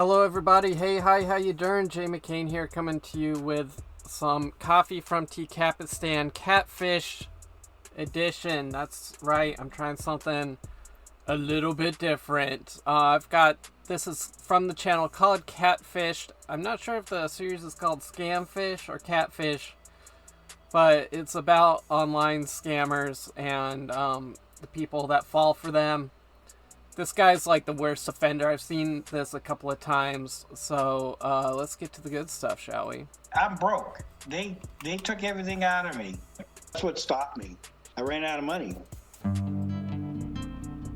Hello everybody, hey, hi, how you doing? Jay McCain here, coming to you with some coffee from Capistan Catfish edition. That's right, I'm trying something a little bit different. This is from the channel called Catfish. I'm not sure if the series is called Scamfish or Catfish, but it's about online scammers and the people that fall for them. This guy's like the worst offender. I've seen this a couple of times. So let's get to the good stuff, shall we? I'm broke. They took everything out of me. That's what stopped me. I ran out of money.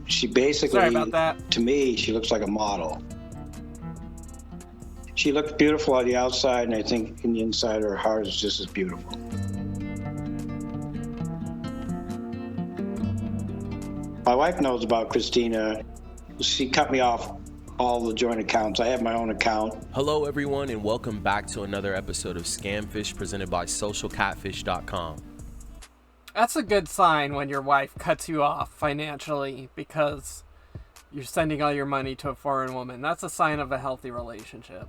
She basically, Sorry about that. To me, she looks like a model. She looks beautiful on the outside, and I think in the inside her heart is just as beautiful. My wife knows about Christina. She cut me off all the joint accounts. I have my own account. Hello everyone, and welcome back to another episode of Scamfish presented by socialcatfish.com. That's a good sign when your wife cuts you off financially because you're sending all your money to a foreign woman. That's a sign of a healthy relationship.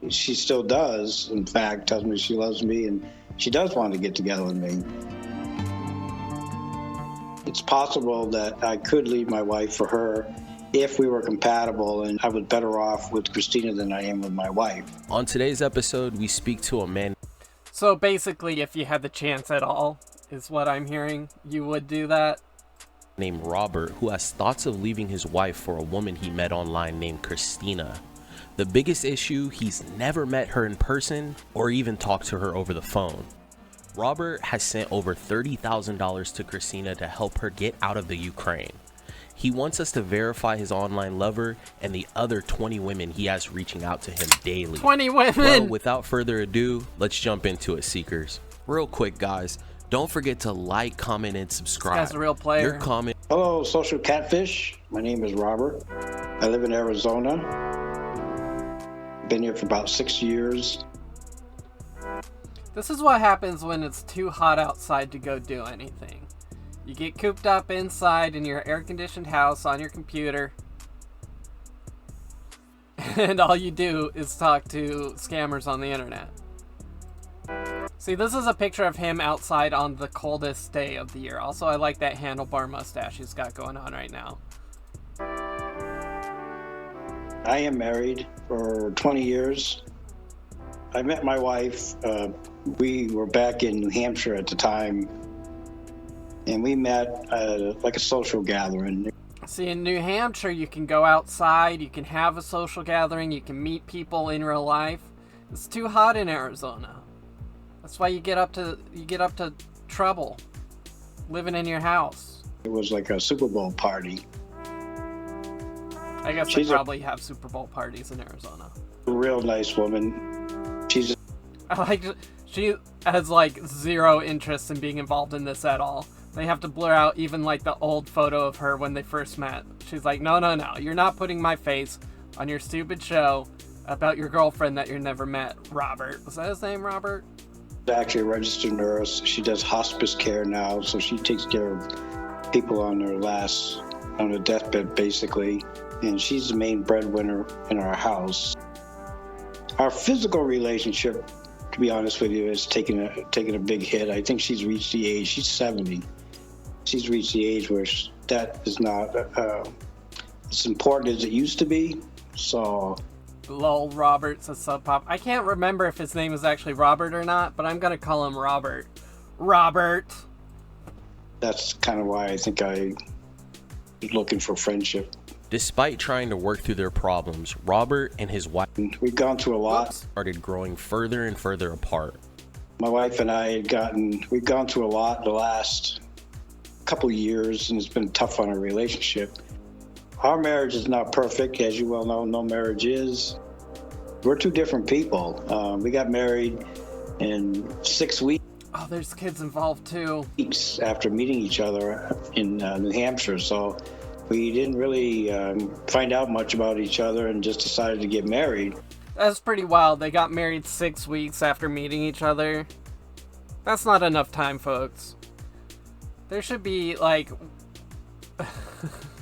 She still does, in fact, tells me she loves me, and she does want to get together with me. It's possible that I could leave my wife for her if we were compatible, and I was better off with Christina than I am with my wife. On today's episode, we speak to a man. So basically, if you had the chance at all, is what I'm hearing, you would do that? Named Robert, who has thoughts of leaving his wife for a woman he met online named Christina. The biggest issue, he's never met her in person or even talked to her over the phone. Robert has sent over $30,000 to Christina to help her get out of the Ukraine. He wants us to verify his online lover and the other 20 women he has reaching out to him daily. 20 women! Well, without further ado, let's jump into it, Seekers. Real quick, guys, don't forget to like, comment, and subscribe. This guy's a real player. Your comment. Hello, Social Catfish. My name is Robert. I live in Arizona. Been here for about 6 years. This is what happens when it's too hot outside to go do anything. You get cooped up inside in your air-conditioned house on your computer, and all you do is talk to scammers on the internet. See, this is a picture of him outside on the coldest day of the year. Also, I like that handlebar mustache he's got going on right now. I am married for 20 years. I met my wife. We were back in New Hampshire at the time, and we met like a social gathering. See, in New Hampshire, you can go outside, you can have a social gathering, you can meet people in real life. It's too hot in Arizona. That's why you get up to trouble living in your house. It was like a Super Bowl party. I guess they probably have Super Bowl parties in Arizona. A real nice woman. She has like zero interest in being involved in this at all. They have to blur out even like the old photo of her when they first met. She's like, no, you're not putting my face on your stupid show about your girlfriend that you never met. Robert, was that his name, Robert? Actually a registered nurse. She does hospice care now, so she takes care of people on their deathbed basically, and she's the main breadwinner in our house. Our physical relationship, to be honest with you, is taking a big hit. I think she's reached the age. She's 70. She's reached the age where that is not as important as it used to be. So. Lol, Robert says Sub Pop. I can't remember if his name is actually Robert or not, but I'm gonna call him Robert. Robert. That's kind of why I think I was looking for friendship. Despite trying to work through their problems, Robert and his wife we've gone through a lot. Started growing further and further apart. My wife and I we've gone through a lot the last couple of years, and it's been tough on our relationship. Our marriage is not perfect, as you well know. No marriage is. We're two different people. We got married in 6 weeks. Oh, there's kids involved too. Weeks after meeting each other in New Hampshire, so we didn't really find out much about each other and just decided to get married. That's pretty wild. They got married 6 weeks after meeting each other. That's not enough time, folks. There should be, like...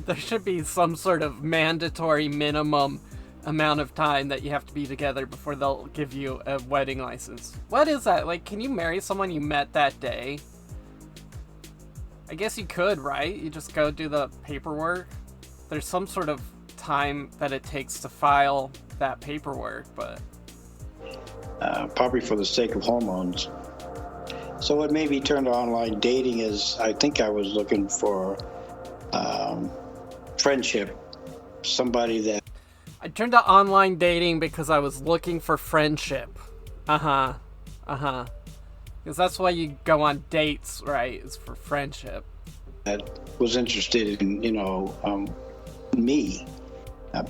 there should be some sort of mandatory minimum amount of time that you have to be together before they'll give you a wedding license. What is that? Like, can you marry someone you met that day? I guess you could, right? You just go do the paperwork. There's some sort of time that it takes to file that paperwork, but... probably for the sake of hormones. So what made me turn to online dating is I think I was looking for friendship, somebody that... I turned to online dating because I was looking for friendship. Because that's why you go on dates, right? Is for friendship. That was interested in, me,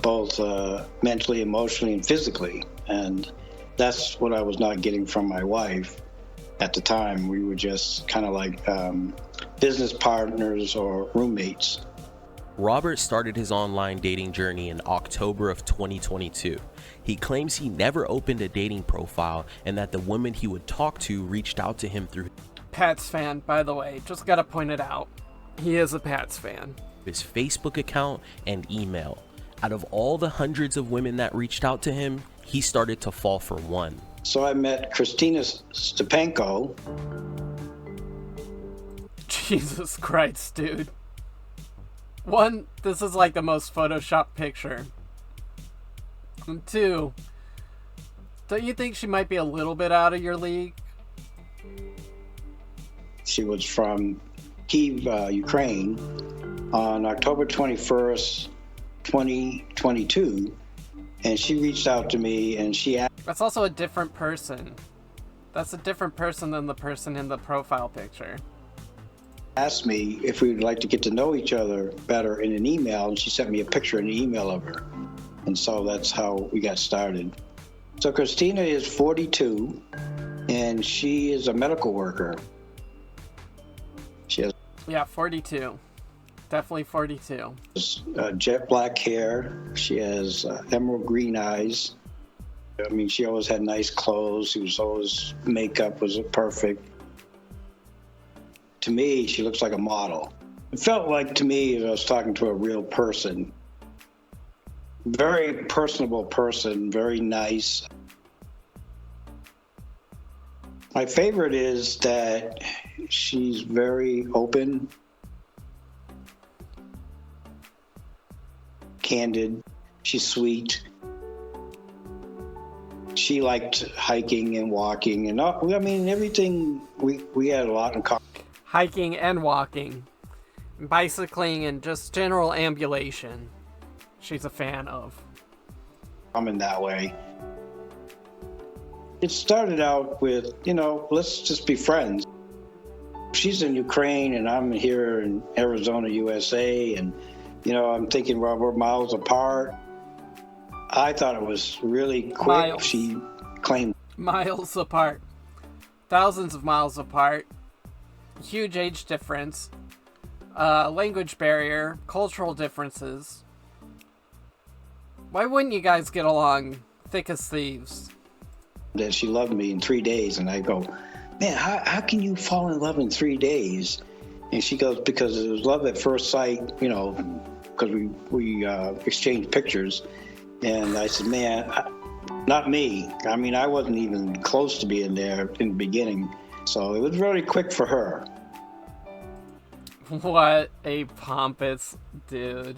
both mentally, emotionally, and physically. And that's what I was not getting from my wife at the time. We were just kind of like business partners or roommates. Robert started his online dating journey in October of 2022. He claims he never opened a dating profile and that the women he would talk to reached out to him through Pats fan, by the way. Just gotta point it out. He is a Pats fan. his Facebook account and email. Out of all the hundreds of women that reached out to him, he started to fall for one. So I met Christina Stepanko. Jesus Christ, dude. One, this is like the most photoshopped picture. And two, don't you think she might be a little bit out of your league? She was from Kyiv, Ukraine, on October 21st, 2022, and she reached out to me and she asked... That's also a different person. That's a different person than the person in the profile picture. Asked me if we would like to get to know each other better in an email, and she sent me a picture in an email of her. And so that's how we got started. So Christina is 42, and she is a medical worker. She has... Yeah, 42. Definitely 42. Jet black hair. She has emerald green eyes. I mean, she always had nice clothes. She was always... Makeup was perfect. To me, she looks like a model. It felt like, to me, I was talking to a real person. Very personable person, very nice. My favorite is that she's very open, candid, she's sweet. She liked hiking and walking and I mean, everything, we had a lot in common. Hiking and walking, bicycling, and just general ambulation. She's a fan of. I'm in that way. It started out with, let's just be friends. She's in Ukraine and I'm here in Arizona, USA, and, I'm thinking, well, we're miles apart. I thought it was really quick. Miles. She claimed Miles apart. Thousands of miles apart. Huge age difference. Language barrier. Cultural differences. Why wouldn't you guys get along thick as thieves? that she loved me in 3 days. And I go, man, how can you fall in love in 3 days? And she goes, because it was love at first sight, because we exchanged pictures. And I said, man, not me. I mean, I wasn't even close to being there in the beginning. So it was really quick for her. What a pompous dude.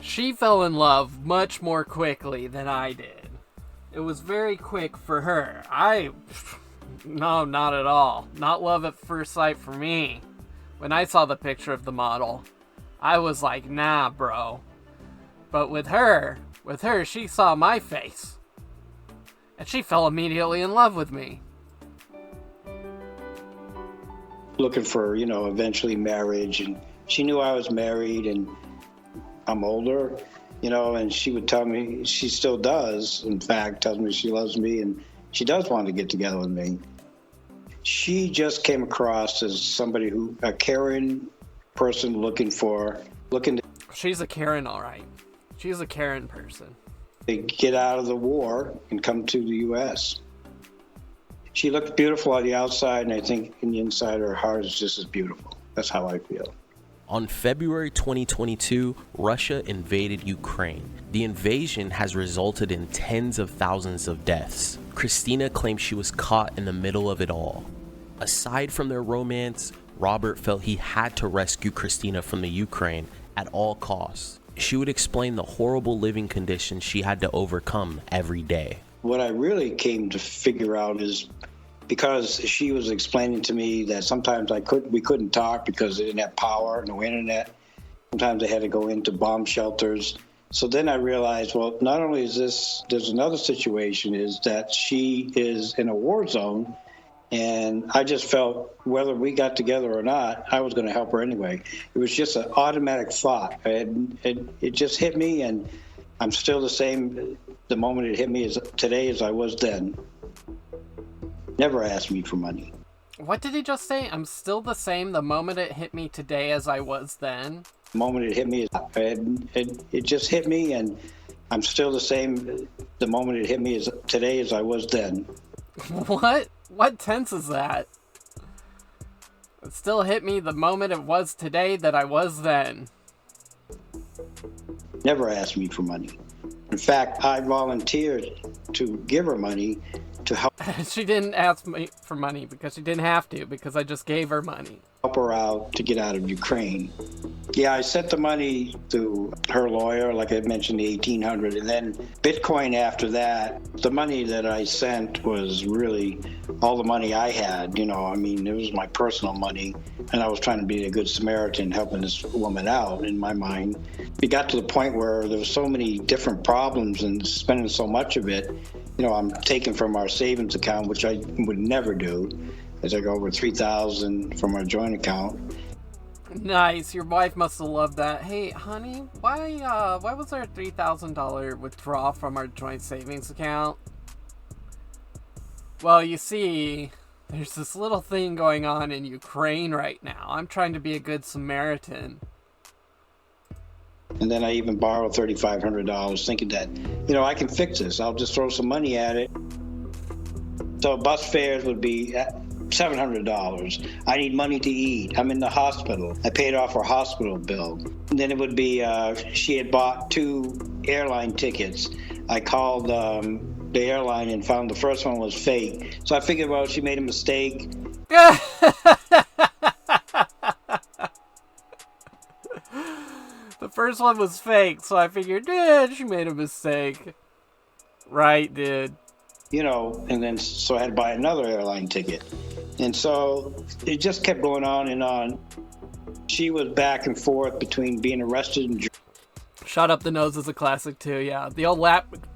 She fell in love much more quickly than I did. It was very quick for her. No, not at all. Not love at first sight for me. When I saw the picture of the model, I was like, nah, bro. But with her, she saw my face. And she fell immediately in love with me. Looking for, eventually marriage. And she knew I was married and I'm older, and she would tell me, she still does, in fact, tells me she loves me and she does want to get together with me. She just came across as somebody a caring person looking to... She's a Karen, all right. She's a Karen person. To get out of the war and come to the U.S. She looked beautiful on the outside, and I think in the inside her heart is just as beautiful. That's how I feel. On February 2022, Russia invaded Ukraine. The invasion has resulted in tens of thousands of deaths. Christina claims she was caught in the middle of it all. Aside from their romance, Robert felt he had to rescue Christina from the Ukraine at all costs. She would explain the horrible living conditions she had to overcome every day. What I really came to figure out is because she was explaining to me that sometimes we couldn't talk because they didn't have power, no internet. Sometimes they had to go into bomb shelters. So then I realized, well, not only is this, there's another situation is that she is in a war zone. And I just felt whether we got together or not, I was going to help her anyway. It was just an automatic thought. It just hit me, and I'm still the same the moment it hit me today as I was then. Never asked me for money. What did he just say? I'm still the same the moment it hit me today as I was then? The moment it hit me, it just hit me, and I'm still the same the moment it hit me today as I was then. What? What tense is that? It still hit me the moment it was today that I was then. Never asked me for money. In fact, I volunteered to give her money to help. She didn't ask me for money because she didn't have to, because I just gave her money. Help her out to get out of Ukraine. Yeah, I sent the money to her lawyer, like I mentioned, the $1,800, and then Bitcoin after that. The money that I sent was really all the money I had. You know, I mean, it was my personal money, and I was trying to be a good Samaritan, helping this woman out in my mind. It got to the point where there were so many different problems and spending so much of it. You know, I'm taking from our savings account, which I would never do, as I go over $3,000 from our joint account. Nice. Your wife must have loved that. Hey, honey, why was there a $3,000 withdrawal from our joint savings account? Well, you see, there's this little thing going on in Ukraine right now. I'm trying to be a good Samaritan. And then I even borrowed $3,500 thinking that, you know, I can fix this. I'll just throw some money at it. So bus fares would be $700. I need money to eat. I'm in the hospital. I paid off her hospital bill. And then it would be, she had bought 2 airline tickets. I called the airline and found the first one was fake. So I figured, well, she made a mistake. The first one was fake, so I figured, she made a mistake. Right, dude. You know, and then so I had to buy another airline ticket. And so it just kept going on and on. She was back and forth between being arrested and... Shut Up the Nose is a classic too, yeah. The old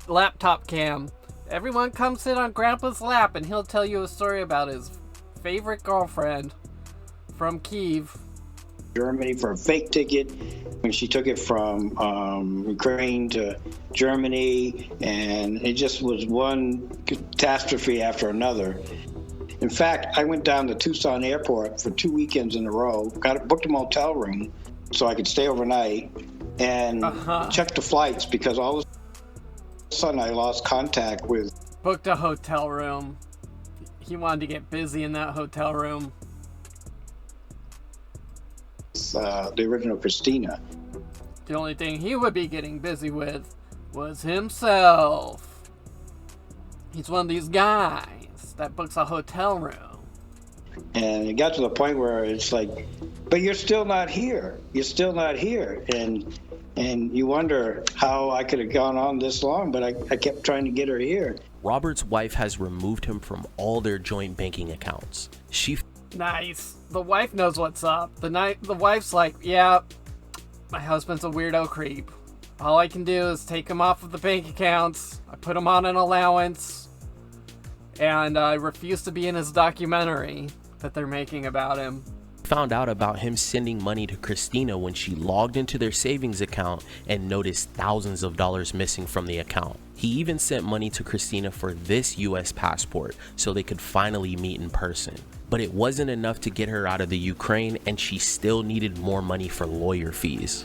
laptop cam. Everyone come sit on Grandpa's lap and he'll tell you a story about his favorite girlfriend from Kyiv. Germany for a fake ticket when she took it from Ukraine to Germany, and it just was one catastrophe after another. In fact, I went down to Tucson Airport for 2 weekends in a row, booked a motel room so I could stay overnight and check the flights, because all of a sudden I lost contact with... Booked a hotel room. He wanted to get busy in that hotel room. The original Christina. The only thing he would be getting busy with was himself. He's one of these guys that books a hotel room. And it got to the point where it's like, but you're still not here. You're still not here. And you wonder how I could have gone on this long, but I kept trying to get her here. Robert's wife has removed him from all their joint banking accounts. Nice. The wife knows what's up. The wife's like, yeah, my husband's a weirdo creep. All I can do is take him off of the bank accounts. I put him on an allowance. And I refuse to be in his documentary that they're making about him. Found out about him sending money to Christina when she logged into their savings account and noticed thousands of dollars missing from the account. He even sent money to Christina for this US passport so they could finally meet in person. But it wasn't enough to get her out of the Ukraine, and she still needed more money for lawyer fees.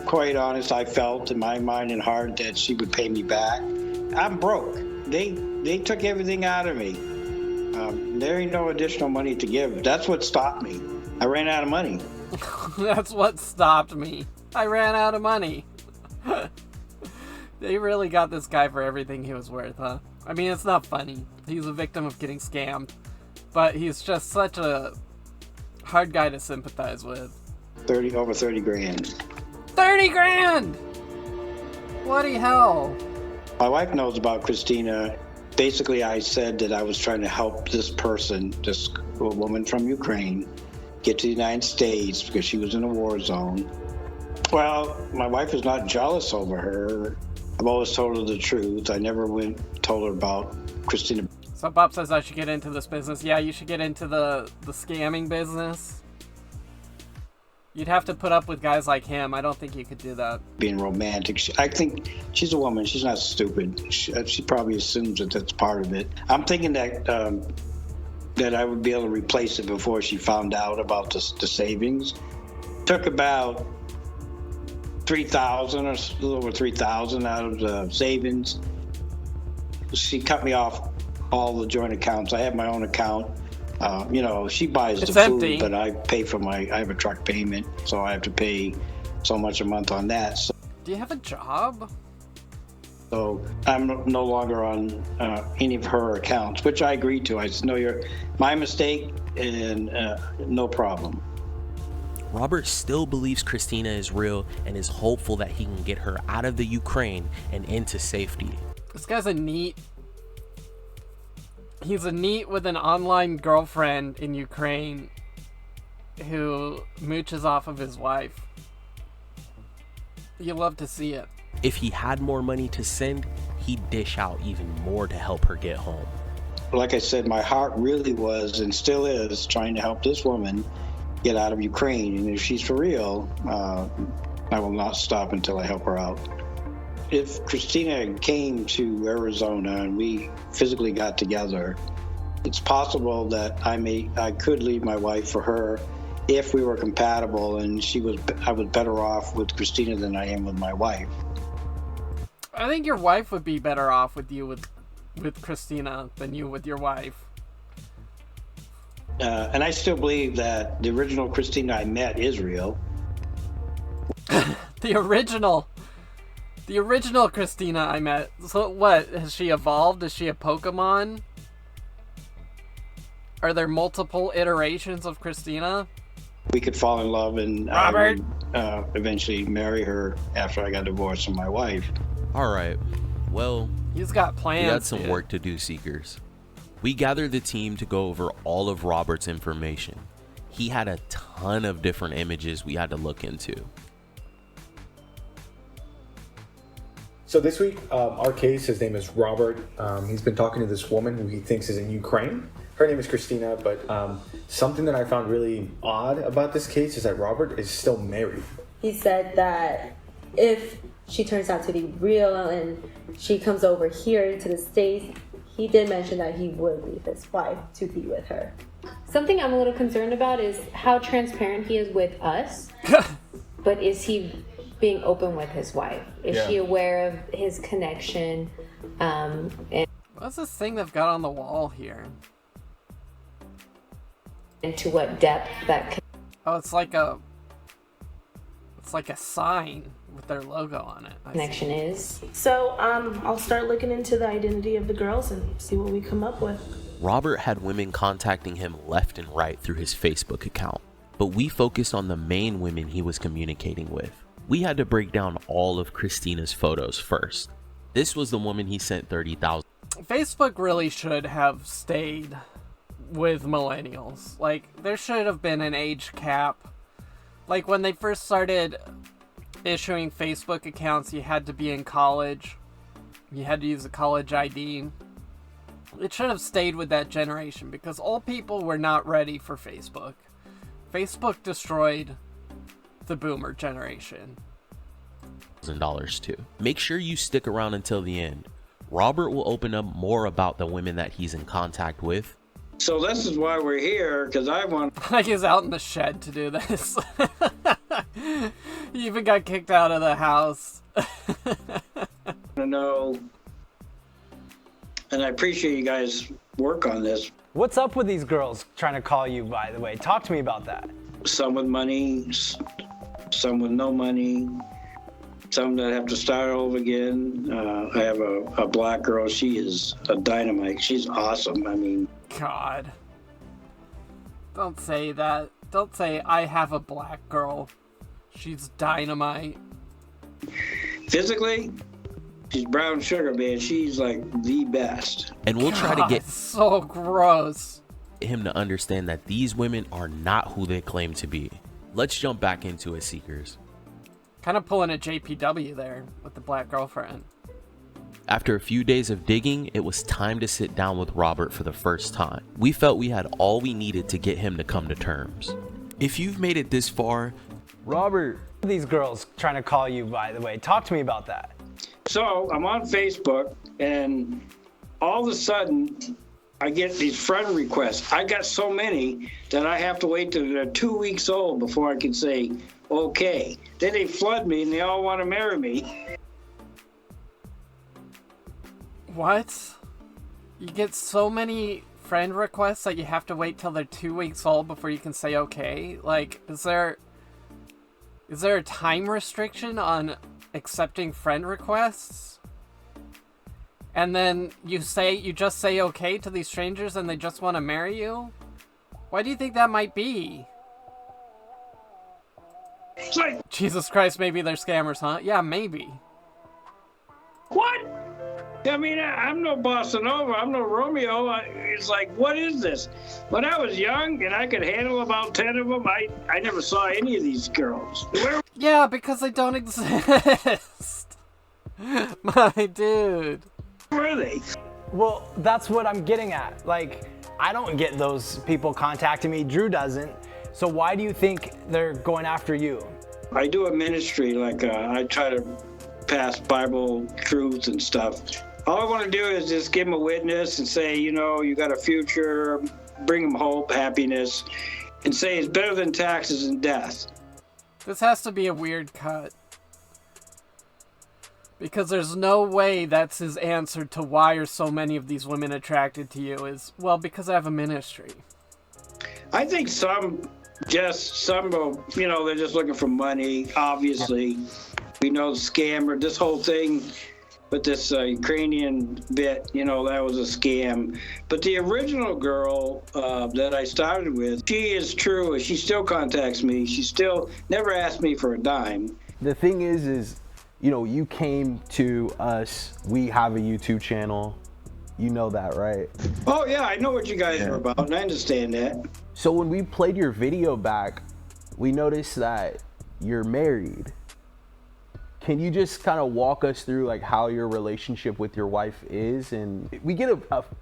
Quite honest, I felt in my mind and heart that she would pay me back. I'm broke. They took everything out of me. There ain't no additional money to give. That's what stopped me. I ran out of money. That's what stopped me. I ran out of money. They really got this guy for everything he was worth, huh? I mean, it's not funny. He's a victim of getting scammed. But he's just such a hard guy to sympathize with. Over 30 grand. 30 grand! Bloody hell. My wife knows about Christina. Basically, I said that I was trying to help this person, this woman from Ukraine, get to the United States because she was in a war zone. Well, my wife is not jealous over her. I've always told her the truth. I never told her about Christina. So Bob says I should get into this business. Yeah, you should get into the scamming business. You'd have to put up with guys like him. I don't think you could do that. Being romantic. I think she's a woman. She's not stupid. She probably assumes that that's part of it. I'm thinking that that I would be able to replace it before she found out about the savings. Took about $3,000 or a little over $3,000 out of the savings. She cut me off all the joint accounts. I have my own account. She buys the empty. food, but I pay for I have a truck payment, so I have to pay so much a month on that. Do you have a job? So I'm no longer on any of her accounts, which I agreed to. I said, no, you're my mistake, and no problem. Robert still believes Christina is real and is hopeful that he can get her out of the Ukraine and into safety. This guy's a neat. He's a neat with an online girlfriend in Ukraine who mooches off of his wife. You love to see it. If he had more money to send, he'd dish out even more to help her get home. Like I said, my heart really was and still is trying to help this woman get out of Ukraine. And if she's for real, I will not stop until I help her out. If Christina came to Arizona and we physically got together, it's possible that I could leave my wife for her if we were compatible, and I was better off with Christina than I am with my wife. I think your wife would be better off with you with Christina than you with your wife. And I still believe that the original Christina I met is real. The original Christina I met. So what? Has she evolved? Is she a Pokemon? Are there multiple iterations of Christina? We could fall in love, and Robert! I would eventually marry her after I got divorced from my wife. All right, well, He's got plans. we got some dude. work to do, Seekers. We gathered the team to go over all of Robert's information. He had a ton of different images we had to look into. So this week, our case, his name is Robert. He's been talking to this woman who he thinks is in Ukraine. Her name is Christina, but something that I found really odd about this case is that Robert is still married. He said that if she turns out to be real and she comes over here to the States, he did mention that he would leave his wife to be with her. Something I'm a little concerned about is how transparent he is with us, but is he being open with his wife? Is she aware of his connection? And What's this thing they've got on the wall here? to what depth that Oh, it's like a sign with their logo on it. I see. connection is. So I'll start looking into the identity of the girls and see what we come up with. Robert had women contacting him left and right through his Facebook account, but we focused on the main women he was communicating with. We had to break down all of Christina's photos first. This was the woman he sent $30,000. Facebook really should have stayed with millennials. Like, there should have been an age cap. Like, when they first started issuing Facebook accounts, you had to be in college. You had to use a college ID. It should have stayed with that generation because old people were not ready for Facebook. Facebook destroyed the boomer generation. Too. Make sure you stick around until the end. Robert will open up more about the women that he's in contact with. So this is why we're here, because I want Like, he's out in the shed to do this. He even got kicked out of the house. to know and I appreciate you guys' work on this. What's up with these girls trying to call you, by the way? Talk to me about that. Some with money, some with no money, some that have to start over again. I have a black girl. She is a dynamite. She's awesome. I mean, God. Don't say that. Don't say I have a black girl. She's dynamite. physically, she's brown sugar, man. She's like the best. And we'll try to get so gross. him to understand that these women are not who they claim to be. Let's jump back into it, Seekers. Kind of pulling a JPW there with the black girlfriend. After a few days of digging, it was time to sit down with Robert for the first time. We felt we had all we needed to get him to come to terms. If you've made it this far, Robert, these girls trying to call you, by the way. Talk to me about that. So I'm on Facebook, and all of a sudden, I get these friend requests. I got so many that I have to wait till they're 2 weeks old before I can say, okay. Then they flood me, and they all want to marry me. What? You get so many friend requests that you have to wait till they're 2 weeks old before you can say okay? Like, is there a time restriction on accepting friend requests? And then you just say okay to these strangers and they just want to marry you? Why do you think that might be? It's like, Jesus Christ, maybe they're scammers, huh? Yeah, maybe. what? I mean, I'm no Bossa Nova. I'm no Romeo. It's like, what is this? When I was young and I could handle about 10 of them, I never saw any of these girls. Yeah, because they don't exist. My dude. Where were they? Well, that's what I'm getting at. Like, I don't get those people contacting me. Drew doesn't. So why do you think they're going after you? I do a ministry, like I try to pass Bible truths and stuff. All I want to do is just give them a witness and say, you know, you got a future, bring them hope, happiness, and say it's better than taxes and death. This has to be a weird cut. Because there's no way that's his answer to why are so many of these women attracted to you is, well, because I have a ministry. I think some will, you know, they're just looking for money, obviously. We know the scammer, this whole thing with this Ukrainian bit, you know, that was a scam. But the original girl that I started with, she is true. She still contacts me. She still never asked me for a dime. The thing is, you know, you came to us. We have a YouTube channel. You know that, right? Oh, yeah, I know what you guys are about, and I understand that. So when we played your video back, we noticed that you're married. Can you just kind of walk us through like how your relationship with your wife is? And we get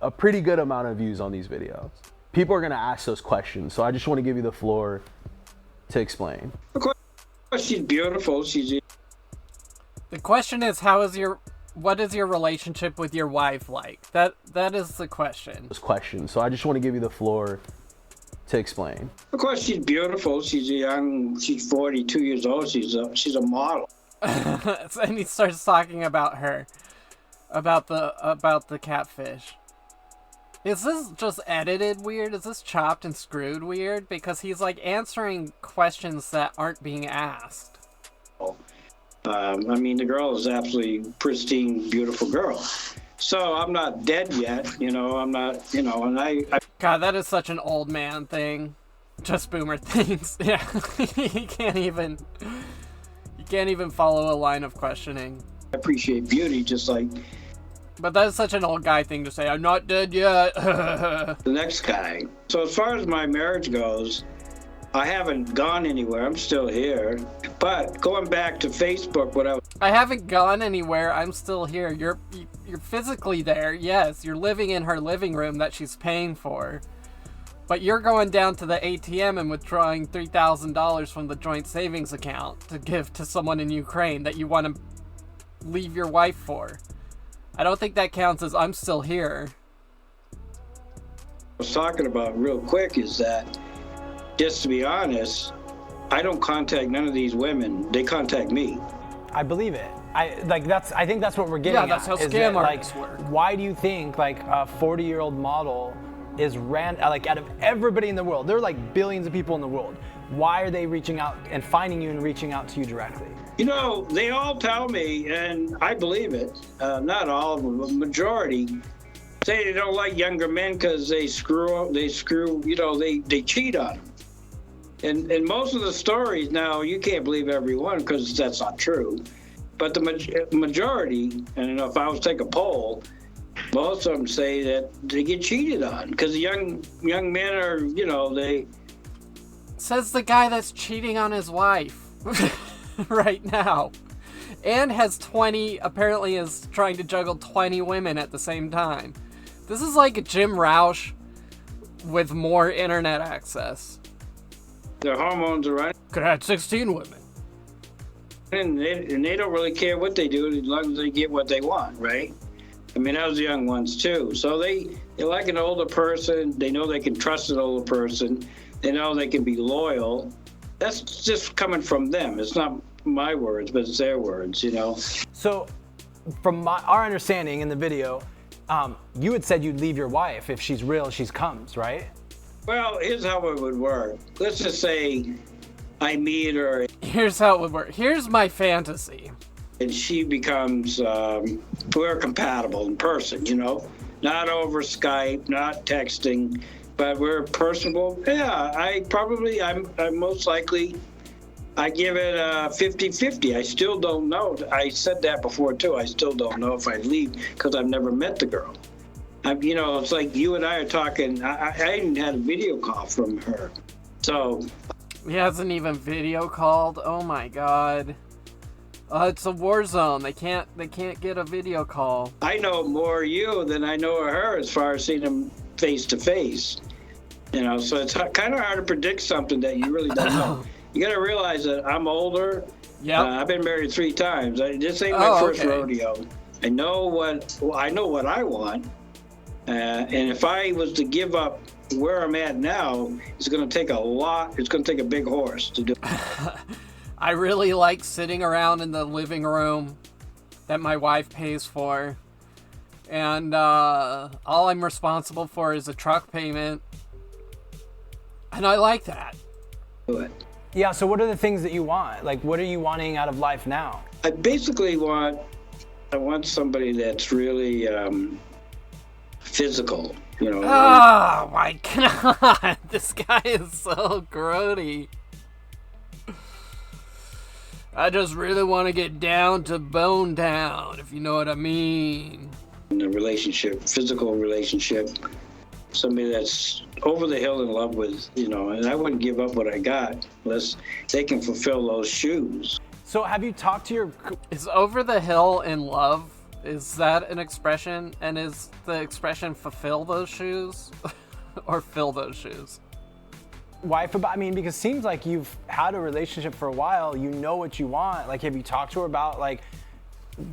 a pretty good amount of views on these videos. People are gonna ask those questions, so I just want to give you the floor to explain. Of course, she's beautiful. The question is, what is your relationship with your wife like? That is the question. Those questions, so I just want to give you the floor to explain. Of course, she's beautiful. She's 42 years old. She's a model. And he starts talking about her, about the catfish. Is this just edited weird? Is this chopped and screwed weird? Because he's like answering questions that aren't being asked. I mean, the girl is absolutely pristine, beautiful girl. So I'm not dead yet, you know. I'm not, you know, and I God, that is such an old man thing. Just boomer things. Yeah, you can't even follow a line of questioning. appreciate beauty, just like But that is such an old guy thing to say. I'm not dead yet. the next guy. So as far as my marriage goes, I haven't gone anywhere. I'm still here. But going back to Facebook, I haven't gone anywhere. I'm still here. You're physically there. Yes, you're living in her living room that she's paying for. But you're going down to the ATM and withdrawing $3,000 from the joint savings account to give to someone in Ukraine that you want to leave your wife for. I don't think that counts as I'm still here. I was talking about real quick is that, just to be honest, I don't contact none of these women. They contact me. I believe it. I think that's what we're getting Yeah, that's at. how is scam that, artists work. Why do you think like a 40-year-old model is like out of everybody in the world, there are like billions of people in the world. Why are they reaching out and finding you and reaching out to you directly? You know, they all tell me, and I believe it, not all of them, but majority, say they don't like younger men because they screw, you know, they cheat on them. And most of the stories now, you can't believe every one because that's not true. But the majority, and you know, if I was to take a poll, most of them say that they get cheated on because young men are, you know, they... Says the guy that's cheating on his wife right now. And has 20, apparently is trying to juggle 20 women at the same time. This is like Jim Roush with more internet access. Their hormones are running. Could have had 16 women. And they don't really care what they do as long as they get what they want, right? I mean, those young ones too. So they like an older person. They know they can trust an older person. They know they can be loyal. That's just coming from them. It's not my words, but it's their words, you know? So from our understanding in the video, you had said you'd leave your wife if she's real, she comes, right? Well, here's how it would work. Let's just say I meet her. Here's how it would work. Here's my fantasy. And she becomes, we're compatible in person, you know? Not over Skype, not texting, but we're personable. Yeah, I'm most likely, I give it a 50-50. I still don't know. I said that before too. I still don't know if I'd leave because I've never met the girl. You know, it's like you and I are talking. I even had a video call from her. So. He hasn't even video called. Oh my God. It's a war zone. They can't get a video call. I know more of you than I know of her as far as seeing them face to face. You know, so it's kind of hard to predict something that you really don't know. You got to realize that I'm older. Yeah. I've been married 3 times. This ain't my first rodeo. I know what I want. And if I was to give up where I'm at now, it's going to take a lot. It's going to take a big horse to do. I really like sitting around in the living room that my wife pays for. And all I'm responsible for is a truck payment. And I like that. Do it. Yeah, so what are the things that you want? Like, what are you wanting out of life now? I basically want somebody that's really physical, you know. Oh my God, this guy is so grody. I just really want to get down to bone down, if you know what I mean. In a relationship, physical relationship, somebody that's over the hill in love with, you know, and I wouldn't give up what I got unless they can fulfill those shoes. So have you talked to your... Is over the hill in love, is that an expression? And is the expression fulfill those shoes or fill those shoes? Wife about, I mean, because it seems like you've had a relationship for a while, you know what you want. Like, have you talked to her about like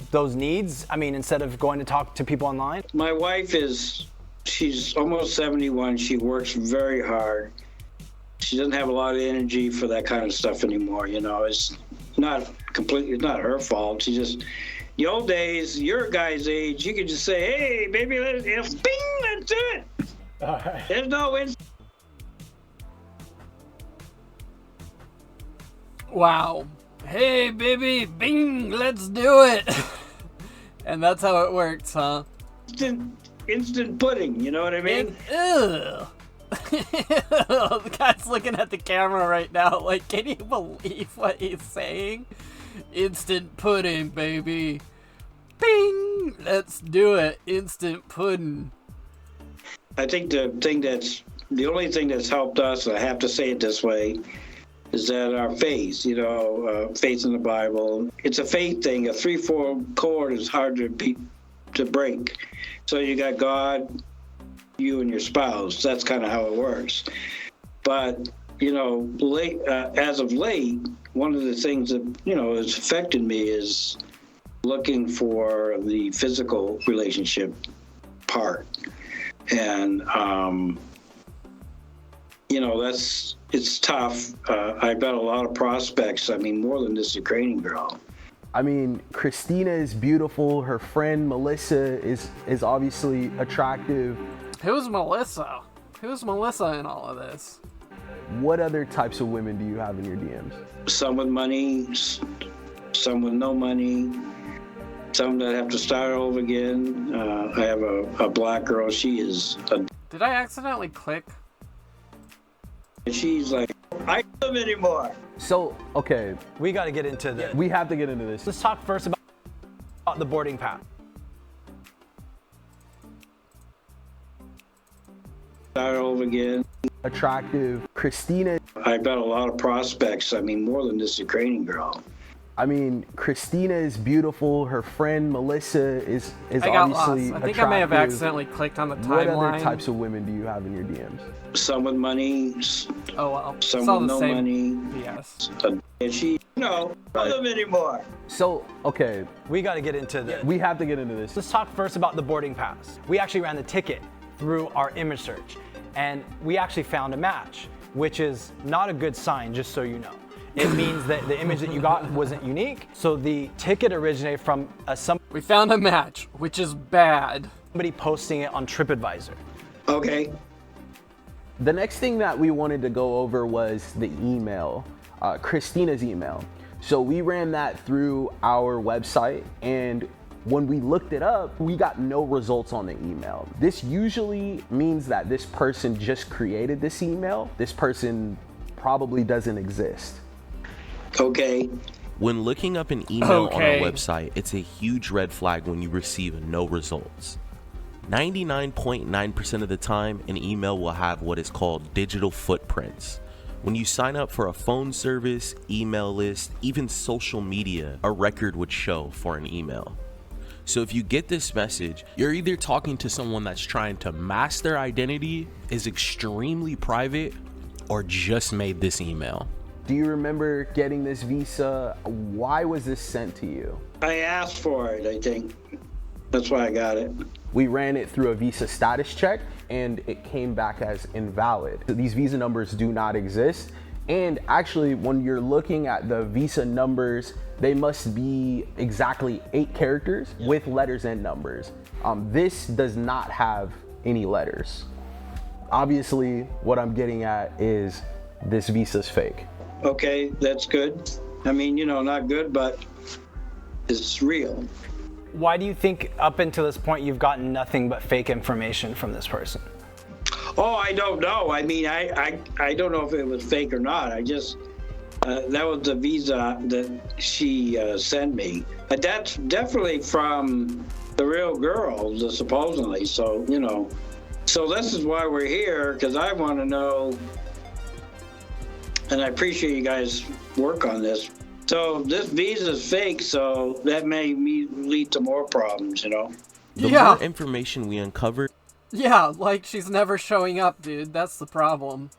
those needs? I mean, instead of going to talk to people online? My wife she's almost 71. She works very hard. She doesn't have a lot of energy for that kind of stuff anymore. You know, it's not her fault. She just, the old days, your guy's age, you could just say, hey, baby, let's do it. All right. There's no Wow. Hey, baby, bing, let's do it. And that's how it works, huh? instant pudding, you know what I mean? Ew. The guy's looking at the camera right now like, can you believe what he's saying? Instant pudding, baby. Bing! Let's do it. Instant pudding. I think the only thing that's helped us, I have to say it this way, is that our faith, you know, faith in the Bible. It's a faith thing. A 3/4 chord is hard to break. So you got God, you and your spouse. That's kind of how it works. But, you know, as of late, one of the things that, you know, has affected me is looking for the physical relationship part. And, you know, it's tough. I've got a lot of prospects. I mean, more than this Ukrainian girl. I mean, Christina is beautiful. Her friend Melissa is obviously attractive. Who's Melissa? Who's Melissa in all of this? What other types of women do you have in your DMs? Some with money, some with no money, some that have to start over again. I have a black girl. She is Did I accidentally click? she's like, I don't live anymore. So, okay, We got to get into this. we have to get into this. Let's talk first about the boarding pass. Start over again. Attractive. Christina, I've got a lot of prospects. I mean, more than this Ukrainian girl. I mean, Christina is beautiful. Her friend Melissa is I got lost. obviously I think attractive. I may have accidentally clicked on the What other timeline. types of women do you have in your DMs? Some with money, Oh well, it's some all with the no same. money. Yes. And she, I don't live anymore. So, okay, We got to get into this. we have to get into this. Let's talk first about the boarding pass. We actually ran the ticket through our image search, and we actually found a match, which is not a good sign, just so you know. It means that the image that you got wasn't unique. So the ticket originated from We found a match, which is bad. somebody posting it on TripAdvisor. Okay. The next thing that we wanted to go over was the email, Christina's email. So we ran that through our website, and when we looked it up, we got no results on the email. This usually means that this person just created this email. This person probably doesn't exist. Okay. When looking up an email Okay. on our website, it's a huge red flag when you receive no results. 99.9% of the time, an email will have what is called digital footprints. When you sign up for a phone service, email list, even social media, a record would show for an email. So if you get this message, you're either talking to someone that's trying to mask their identity, is extremely private, or just made this email. Do you remember getting this visa? Why was this sent to you? I asked for it, I think. That's why I got it. We ran it through a visa status check, and it came back as invalid. These visa numbers do not exist. And actually, when you're looking at the visa numbers, they must be exactly 8 characters with letters and numbers. This does not have any letters. Obviously, what I'm getting at is this visa's fake. Okay, that's good. I mean, not good, but it's real. Why do you think up until this point you've gotten nothing but fake information from this person? Oh, I don't know. I mean, I don't know if it was fake or not. I just, that was the visa that she sent me. But that's definitely from the real girl, supposedly. So, So this is why we're here, because I want to know, and I appreciate you guys' work on this. So this visa is fake, so that may lead to more problems, The Yeah. more information we uncovered, Yeah, like she's never showing up, dude. That's the problem.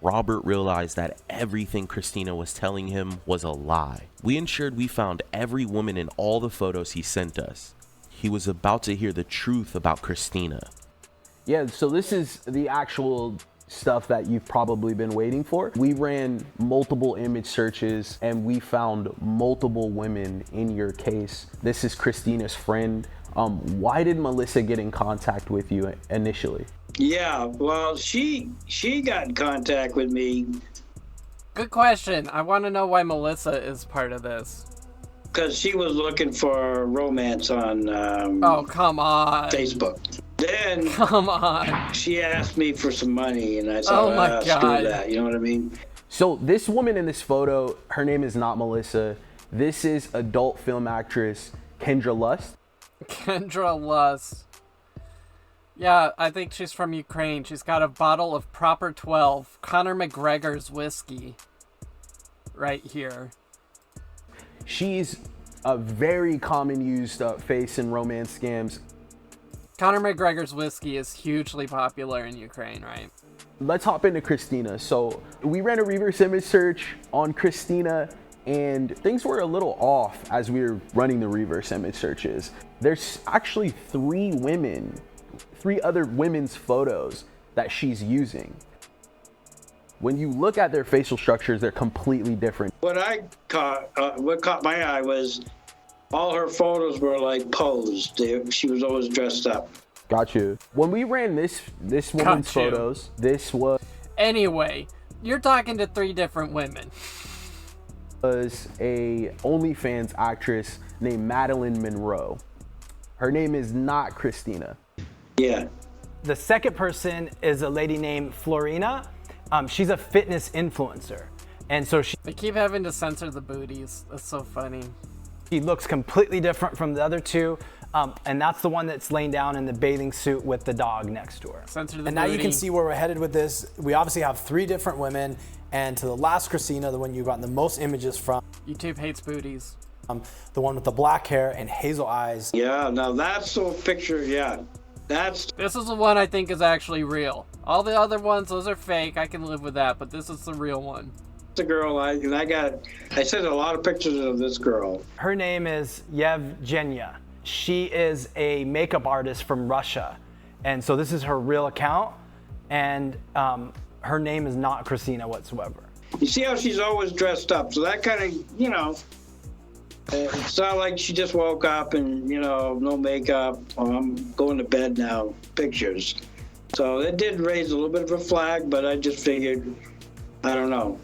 Robert realized that everything Christina was telling him was a lie. We ensured we found every woman in all the photos he sent us. He was about to hear the truth about Christina. Yeah, so this is the actual stuff that you've probably been waiting for. We ran multiple image searches and we found multiple women in your case. This is Christina's friend. Why did Melissa get in contact with you initially? Yeah, well, she got in contact with me Good question. I want to know why Melissa is part of this. because she was looking for romance on Oh, come on. Facebook. Then Come on. she asked me for some money, and I said, Oh my screw God. that. You know what I mean? So this woman in this photo, her name is not Melissa. This is adult film actress Kendra Lust. Kendra Lust. Yeah, I think she's from Ukraine. She's got a bottle of Proper 12, Conor McGregor's whiskey, right here. She's a very common used face in romance scams. Conor McGregor's whiskey is hugely popular in Ukraine, right? Let's hop into Christina. So we ran a reverse image search on Christina and things were a little off as we were running the reverse image searches. There's actually 3 other women's photos that she's using. When you look at their facial structures, they're completely different. What caught my eye was all her photos were like posed. She was always dressed up. Got you. When we ran this woman's photos, this was... Anyway, you're talking to 3 different women. Was a OnlyFans actress named Madeline Monroe. Her name is not Christina. Yeah. The second person is a lady named Florina. She's a fitness influencer. And so they keep having to censor the booties. That's so funny. She looks completely different from the other 2. And that's the one that's laying down in the bathing suit with the dog next to her. Censor the and booty. Now you can see where we're headed with this. We obviously have 3 different women. And to the last Christina, the one you've gotten the most images from. YouTube hates booties. The one with the black hair and hazel eyes. Yeah, now that's the picture, yeah. This is the one I think is actually real. All the other ones, those are fake. I can live with that, but this is the real one. The girl, I sent a lot of pictures of this girl. Her name is Yevgenia. She is a makeup artist from Russia. And so this is her real account. And her name is not Christina whatsoever. You see how she's always dressed up. So that kind of, it's not like she just woke up and, no makeup. Oh, I'm going to bed now. Pictures. So it did raise a little bit of a flag, but I just figured, I don't know.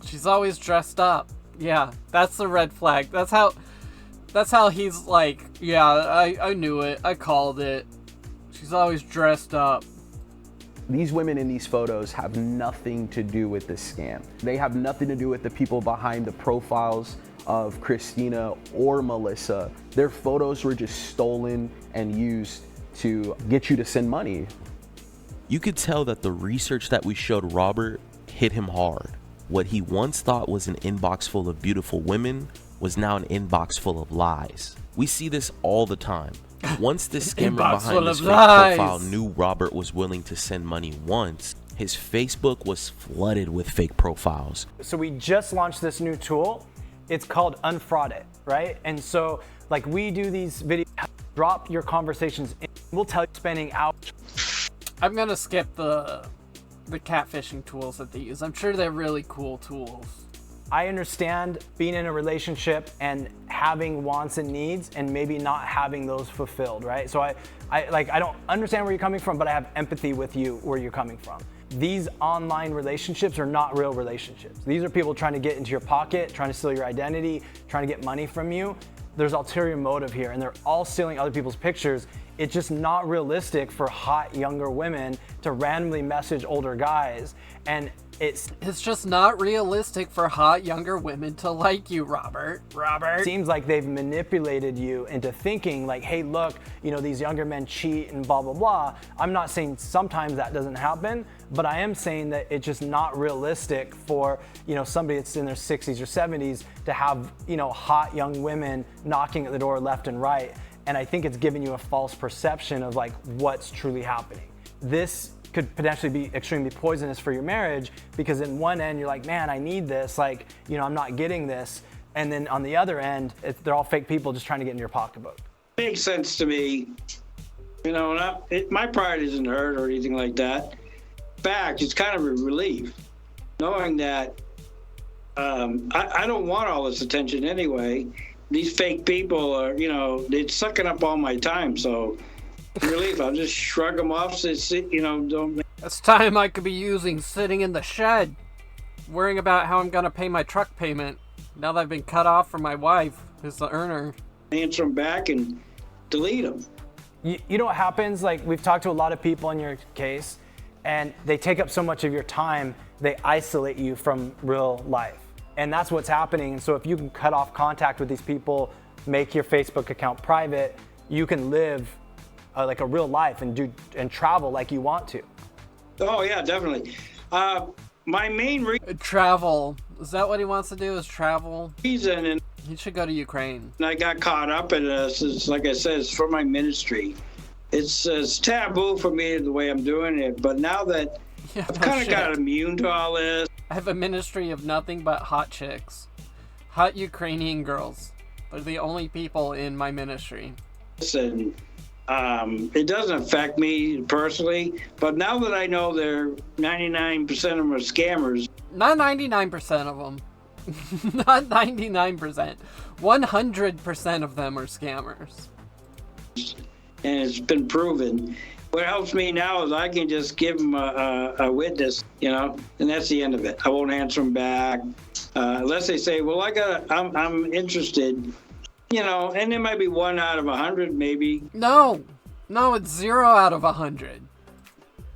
She's always dressed up. Yeah, that's the red flag. That's how he's like, yeah, I knew it. I called it. She's always dressed up. These women in these photos have nothing to do with this scam. They have nothing to do with the people behind the profiles of Christina or Melissa. Their photos were just stolen and used to get you to send money. You could tell that the research that we showed Robert hit him hard. What he once thought was an inbox full of beautiful women was now an inbox full of lies. We see this all the time. Once the scammer behind this fake profile knew Robert was willing to send money once, his Facebook was flooded with fake profiles. So we just launched this new tool. It's called Unfraud It, right? And so like we do these videos, drop your conversations in. We'll tell you spending out. I'm gonna skip the catfishing tools that they use. I'm sure they're really cool tools. I understand being in a relationship and having wants and needs and maybe not having those fulfilled, right? So I don't understand where you're coming from, but I have empathy with you where you're coming from. These online relationships are not real relationships. These are people trying to get into your pocket, trying to steal your identity, trying to get money from you. There's ulterior motive here, and they're all stealing other people's pictures. It's just not realistic for hot younger women to randomly message older guys, and it's just not realistic for hot younger women to like you, Robert. It seems like they've manipulated you into thinking like, hey, look, these younger men cheat and blah, blah, blah. I'm not saying sometimes that doesn't happen, but I am saying that it's just not realistic for, somebody that's in their 60s or 70s to have, hot young women knocking at the door left and right. And I think it's giving you a false perception of like what's truly happening. This could potentially be extremely poisonous for your marriage because in one end you're like, man, I need this, I'm not getting this. And then on the other end, they're all fake people just trying to get in your pocketbook. Makes sense to me. My pride isn't hurt or anything like that. In fact, it's kind of a relief knowing that I don't want all this attention anyway. These fake people are, they're sucking up all my time. So relief, I'll just shrug them off. Don't. That's time I could be using sitting in the shed, worrying about how I'm gonna pay my truck payment now that I've been cut off from my wife, who's the earner. Answer them back and delete them. You know what happens? Like we've talked to a lot of people in your case, and they take up so much of your time, they isolate you from real life. And that's what's happening. And so if you can cut off contact with these people, make your Facebook account private, you can live like a real life and travel like you want to. Oh yeah, definitely. My main travel. Is that what he wants to do? Is travel? Reason, and he should go to Ukraine. I got caught up in this. It's, like I said, it's for my ministry. It's taboo for me the way I'm doing it. But now that I've kind of got immune to all this. I have a ministry of nothing but hot chicks, hot Ukrainian girls. They're the only people in my ministry. And It doesn't affect me personally, but now that I know 99% of them are scammers. Not 99% of them. Not 99%. 100% of them are scammers. And it's been proven. What helps me now is I can just give them a witness, and that's the end of it. I won't answer them back unless they say, "Well, I'm interested," and there might be 1 out of 100, maybe. No, it's 0 out of 100.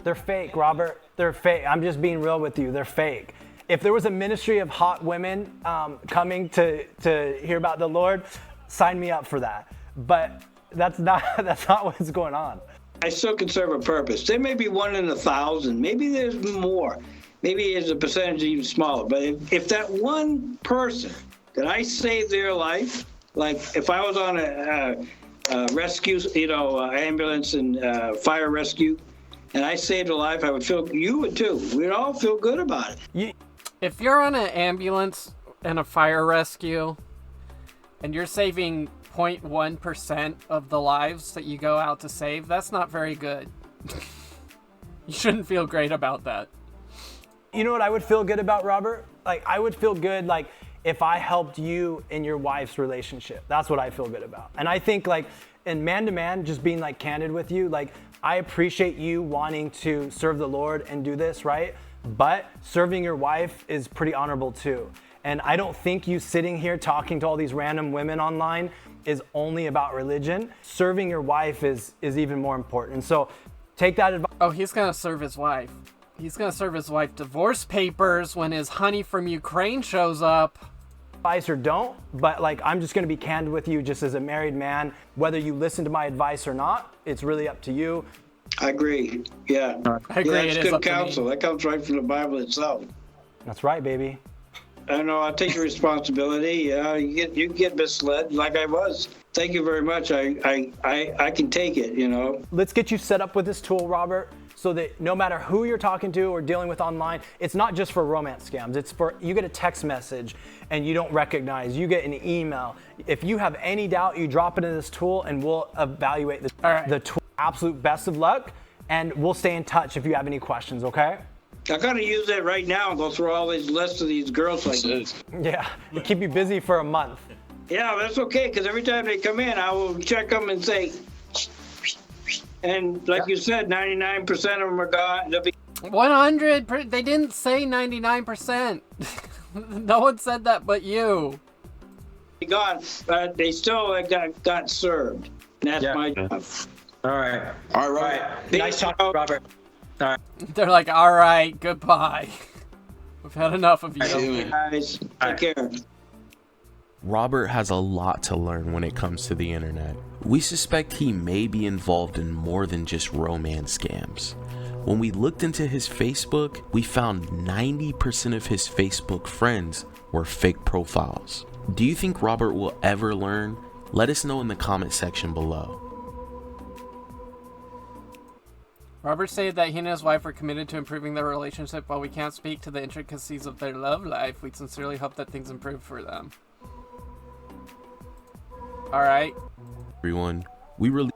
They're fake, Robert. They're fake. I'm just being real with you. They're fake. If there was a ministry of hot women coming to hear about the Lord, sign me up for that. But that's not what's going on. I still can serve a purpose. There may be 1 in 1,000. Maybe there's more. Maybe there's a percentage even smaller. But if that one person that I saved their life, like if I was on a rescue, ambulance and fire rescue, and I saved a life, I would feel, you would too. We'd all feel good about it. If you're on an ambulance and a fire rescue, and you're saving 0.1% of the lives that you go out to save, that's not very good. You shouldn't feel great about that. You know what I would feel good about, Robert? Like, I would feel good, like, if I helped you in your wife's relationship. That's what I feel good about. And I think, like, in man-to-man, just being, like, candid with you, like, I appreciate you wanting to serve the Lord and do this, right? But serving your wife is pretty honorable, too. And I don't think you sitting here talking to all these random women online is only about religion. Serving your wife is even more important. And so take that advice. Oh, he's gonna serve his wife. He's gonna serve his wife divorce papers when his honey from Ukraine shows up. Advice or don't, but like, I'm just gonna be candid with you just as a married man. Whether you listen to my advice or not, it's really up to you. I agree. Yeah. I agree. Yeah, it's good counsel. That comes right from the Bible itself. That's right, baby. I know. I'll take your responsibility. You get misled like I was. Thank you very much. I can take it, Let's get you set up with this tool, Robert, so that no matter who you're talking to or dealing with online, it's not just for romance scams. It's for, you get a text message and you don't recognize, you get an email. If you have any doubt, you drop it in this tool and we'll evaluate the tool. Absolute best of luck, and we'll stay in touch if you have any questions, okay? I gotta use that right now and go through all these lists of these girls like this. Yeah, it'll keep you busy for a month. Yeah, that's okay, because every time they come in, I will check them and say, and like you said, 99% of them are gone. 100. They didn't say 99%. No one said that but you. Gone, but they still got served. And that's my job. All right. Nice talking, Robert. All right. They're like, all right, goodbye. We've had enough of you. Guys, take care. Robert has a lot to learn when it comes to the internet. We suspect he may be involved in more than just romance scams. When we looked into his Facebook, we found 90% of his Facebook friends were fake profiles. Do you think Robert will ever learn? Let us know in the comment section below. Robert stated that he and his wife are committed to improving their relationship. While we can't speak to the intricacies of their love life, we sincerely hope that things improve for them. Alright. Everyone, we really...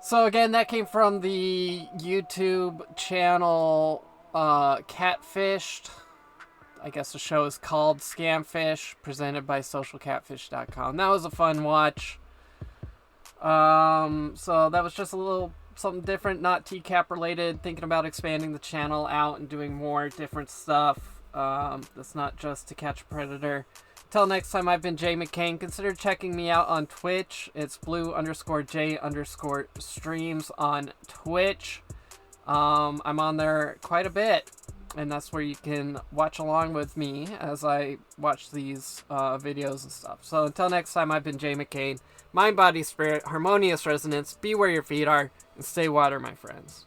So again, that came from the YouTube channel Catfished. I guess the show is called Scamfish, presented by socialcatfish.com. That was a fun watch. So that was just a little something different, not TCAP related, thinking about expanding the channel out and doing more different stuff. That's not just To Catch a Predator. Until next time, I've been Jay McCain. Consider checking me out on Twitch. It's blue_J_streams on Twitch. I'm on there quite a bit, and that's where you can watch along with me as I watch these videos and stuff. So until next time, I've been Jay McCain. Mind, body, spirit, harmonious resonance. Be where your feet are, and stay water, my friends.